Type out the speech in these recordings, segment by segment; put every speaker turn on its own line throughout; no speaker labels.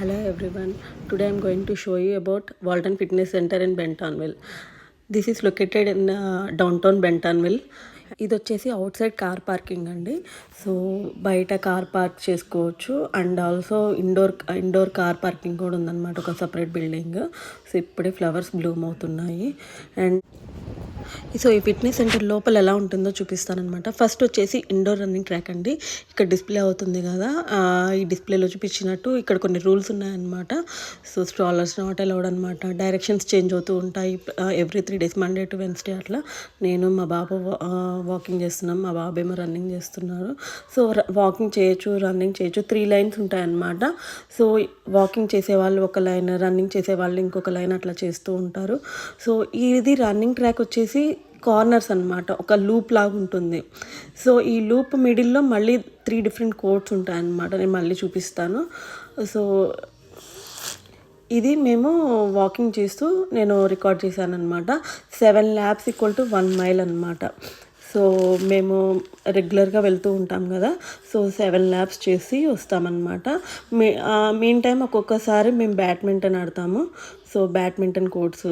Hello everyone. Today I'm going to show you about Walton Fitness Center in Bentonville. This is located in downtown Bentonville. ఇది వచ్చేసి outside car parking అండి. So బయట car park చేసుకోవచ్చు and also indoor car parking కూడా ఉందన్నమాట, ఒక separate building. So ఇప్పుడే flowers bloom అవుతున్నాయి. అండ్ సో ఈ ఫిట్నెస్ సెంటర్ లోపల ఎలా ఉంటుందో చూపిస్తానమాట. ఫస్ట్ వచ్చేసి ఇండోర్ రన్నింగ్ ట్రాక్ అండి. ఇక్కడ డిస్ప్లే అవుతుంది కదా, ఈ డిస్ప్లేలో చూపించినట్టు ఇక్కడ కొన్ని రూల్స్ ఉన్నాయన్నమాట. సో స్ట్రాలర్స్ నాట్ అలౌడ్ అనమాట. డైరెక్షన్స్ చేంజ్ అవుతూ ఉంటాయి every 3 days, Monday to Wednesday అట్లా. నేను మా బాబు వాకింగ్ చేస్తున్నాం, మా బాబు ఏమో రన్నింగ్ చేస్తున్నారు. సో వాకింగ్ చేయొచ్చు, రన్నింగ్ చేయొచ్చు. 3 lines ఉంటాయన్నమాట. సో వాకింగ్ చేసేవాళ్ళు ఒక లైన్, రన్నింగ్ చేసేవాళ్ళు ఇంకొక లైన్ అట్లా చేస్తూ ఉంటారు. సో ఇది రన్నింగ్ ట్రాక్ వచ్చేసి కార్నర్స్ అనమాట, ఒక లూప్ లాగా ఉంటుంది. సో ఈ లూప్ మిడిల్లో మళ్ళీ 3 different కోర్ట్స్ ఉంటాయన్నమాట. నేను మళ్ళీ చూపిస్తాను. సో ఇది మేము వాకింగ్ చేస్తూ నేను రికార్డ్ చేశాను అనమాట. 7 laps = 1 mile అనమాట. సో మేము రెగ్యులర్గా వెళ్తూ ఉంటాం కదా, సో 7 laps చేసి వస్తామన్నమాట. మెయిన్ టైం ఒక్కొక్కసారి మేము బ్యాడ్మింటన్ ఆడతాము. So badminton courts,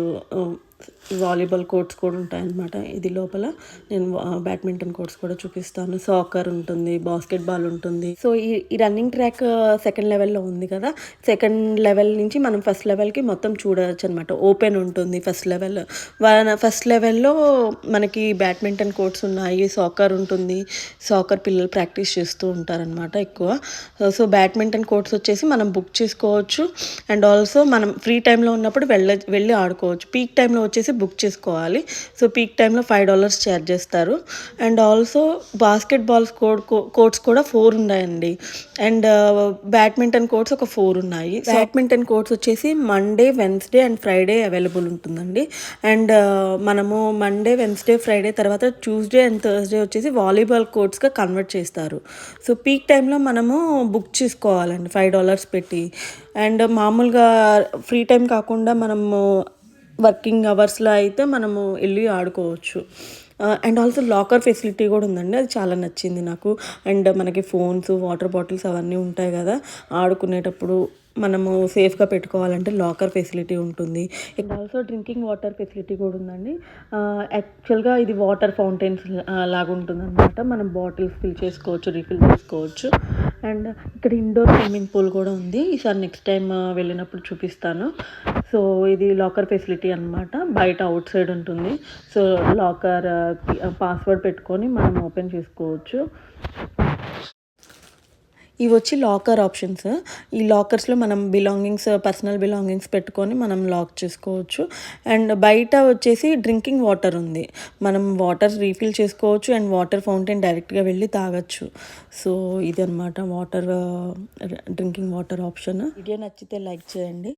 volleyball courts కూడా ఉంటాయన్నమాట. ఇది లోపల నేను బ్యాడ్మింటన్ కోర్ట్స్ కూడా చూపిస్తాను. సాకర్ ఉంటుంది, బాస్కెట్బాల్ ఉంటుంది. సో ఈ రన్నింగ్ ట్రాక్ సెకండ్ లెవెల్లో ఉంది కదా, సెకండ్ లెవెల్ నుంచి మనం ఫస్ట్ లెవెల్కి మొత్తం చూడవచ్చు అనమాట. ఓపెన్ ఉంటుంది ఫస్ట్ లెవెల్. ఫస్ట్ లెవెల్లో మనకి బ్యాడ్మింటన్ కోర్ట్స్ ఉన్నాయి, సాకర్ ఉంటుంది. సాకర్ పిల్లలు ప్రాక్టీస్ చేస్తూ ఉంటారనమాట ఎక్కువ. సో బ్యాడ్మింటన్ కోర్ట్స్ వచ్చేసి మనం బుక్ చేసుకోవచ్చు అండ్ ఆల్సో మనం ఫ్రీ టైంలో ఉన్నప్పుడు వెళ్ళి ఆడుకోవచ్చు. పీక్ టైంలో వచ్చేసి బుక్ చేసుకోవాలి. సో పీక్ టైంలో $5 ఛార్జ్ చేస్తారు. అండ్ ఆల్సో బాస్కెట్బాల్స్ కోర్ట్స్ కూడా 4 ఉన్నాయండి. అండ్ బ్యాడ్మింటన్ కోర్ట్స్ ఒక 4 ఉన్నాయి. బ్యాడ్మింటన్ కోర్ట్స్ వచ్చేసి Monday, Wednesday and Friday available ఉంటుందండి. అండ్ మనము మండే, వెన్స్డే, ఫ్రైడే తర్వాత ట్యూస్డే అండ్ థర్స్డే వచ్చేసి వాలీబాల్ కోర్ట్స్గా కన్వర్ట్ చేస్తారు. సో పీక్ టైంలో మనము బుక్ చేసుకోవాలండి $5 పెట్టి. అండ్ మామూలుగా ఫ్రీ టైం కాకుండా మనము వర్కింగ్ అవర్స్లో అయితే మనము వెళ్ళి ఆడుకోవచ్చు. అండ్ ఆల్సో లాకర్ ఫెసిలిటీ కూడా ఉందండి, అది చాలా నచ్చింది నాకు. అండ్ మనకి ఫోన్స్, వాటర్ బాటిల్స్ అవన్నీ ఉంటాయి కదా, ఆడుకునేటప్పుడు మనము సేఫ్గా పెట్టుకోవాలంటే లాకర్ ఫెసిలిటీ ఉంటుంది. And also drinking water facility కూడా ఉందండి. యాక్చువల్గా ఇది వాటర్ ఫౌంటైన్స్ లాగా ఉంటుంది అనమాట. మనం బాటిల్స్ ఫిల్ చేసుకోవచ్చు, రీఫిల్ చేసుకోవచ్చు. అండ్ ఇక్కడ ఇండోర్ స్విమ్మింగ్ పూల్ కూడా ఉంది. ఈసారి నెక్స్ట్ టైం వెళ్ళినప్పుడు చూపిస్తాను. సో ఇది లాకర్ ఫెసిలిటీ అనమాట, బయట అవుట్ సైడ్ ఉంటుంది. సో లాకర్ పాస్వర్డ్ పెట్టుకొని మనం ఓపెన్ చేసుకోవచ్చు. ఇవి వచ్చి లాకర్ ఆప్షన్స్. ఈ లాకర్స్లో మనం పర్సనల్ బిలాంగింగ్స్ పెట్టుకొని మనం లాక్ చేసుకోవచ్చు. అండ్ బయట వచ్చేసి డ్రింకింగ్ వాటర్ ఉంది, మనం వాటర్ రీఫిల్ చేసుకోవచ్చు అండ్ వాటర్ ఫౌంటైన్ డైరెక్ట్గా వెళ్ళి తాగొచ్చు. సో ఇది అనమాట డ్రింకింగ్ వాటర్ ఆప్షన్. వీడియో నచ్చితే లైక్ చేయండి.